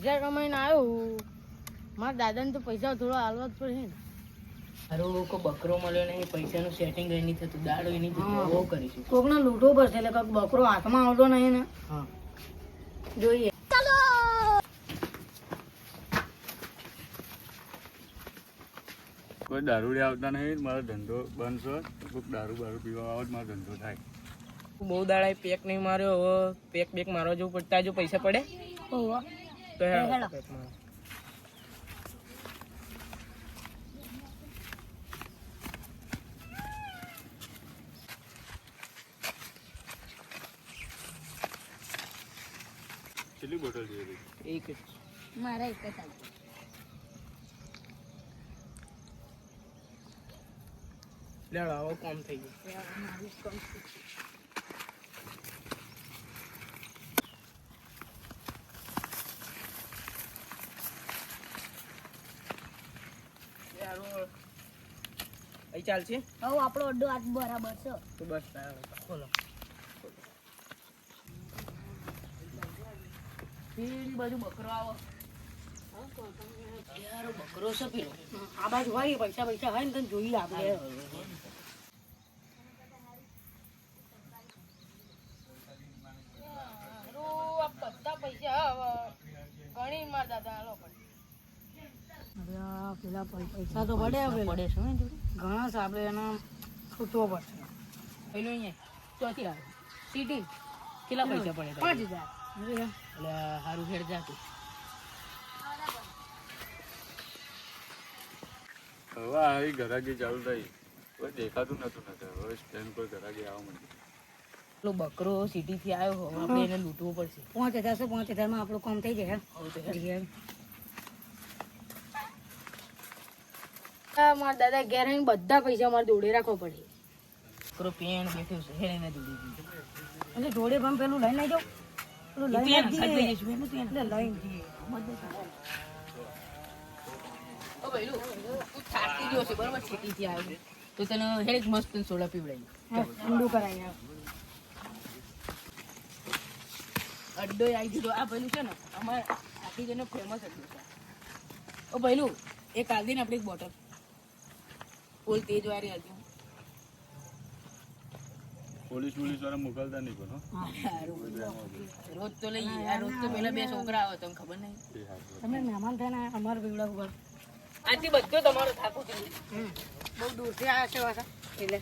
પૈસા કમાઈને આવ્યો મારા દાદાને તો પૈસા થોડો હાલવા જ પડે ને. મારો કોઈ બકરો મળ્યો નહીં, પૈસાનું સેટિંગ નહીં થતું, દાડો નહીં થતું, બહુ કરીશું. કોકને લૂંટવો પડશે એટલે કાંઈક બકરો હાથમાં આવતો નહીં ને. હા જોઈએ. કોઈ દારૂડી આવતા નહીં, મારો ધંધો બંધ છે. કોઈક દારૂ બારૂ પીવા આવો મારો ધંધો થાય. બહુ દાડા પેક નહીં માર્યો, હવે પેક મારવા જવું પડતા જો પૈસા પડે તો હેડો. પેક મારો. કેટલી બોટલ જોઈએ? એક જ. મારા એક જ ચાલશે. લેવડો આવો કોમ થઈ ગયું. અહીં ચાલશે હવે આપણો અડ્ડો આજ બરાબર છે. તો બસ ખોલો. પેલી બાજુ બકરો આવો. યાર બકરો છે પેલો. આ બાજુ હોય પૈસા પૈસા હોય ને તને જોઈએ આપણે. બધા પૈસા ગણી માર દાદા આલો પણ. પેલા પૈસા તો પડે પડે છે ને ઘણા છે આપણે એના છૂટવો પડશે. પેલું અહીંયા ચોથી આવે સીટી કેટલા પૈસા પડે 5,000. એટલે સારું ફેર જાતું. હવે આવી ઘરાકી ચાલુ થઈ, કોઈ દેખાતું નતું. હવે સ્ટેન્ડ પર ઘરાકી આવવા માંડી. પેલો બકરો સિટીથી આવ્યો, હવે આપણે એને લૂંટવું પડશે. 5,000 છે. 5,000 માં આપણું કામ થઈ જાય. મારા દાદા ઘેર આવીને બધા પૈસા મારે જોડે રાખવો પડે. બકરો પેણ બેઠો છે, હેડ એને દોડી દીધું. એટલે જોડે પણ પેલું લઈને આવી જાઉં. પેલું લઈને પેણ આવી ખાઈ જઈએ. જઈશું, એનું પેણ. એટલે લઈને જઈએ. ઓ ભઈલું, તું થાકી ગયો છે બરાબર, સિટીથી આવ્યો છે તો તને હેડ મસ્ત સોડા પીવડાવી. હા, ઠંડુ કરાવી આપ. અડ્ડો આવી ગયો. આ ભઈલું છે ને અમારે આખી જનો ફેમસ અડ્ડો છે. ઓ ભઈલું, એક આલદી ને આપણે એક બોટલ ફૂલ તેજ વાળી આલદી. પોલીસ વાળા મોકલતા નહીં પણ. રોજ તો લઈએ યાર, રોજ તો પેલા બે છોકરા આવે તમને ખબર નહીં. તમે મહેમાન થઈને અમારા પીવડા ઉપર આથી બધો તમારો થાકું થઈ ગયું. બહુ દૂરથી આવ્યા છે પાછા એટલે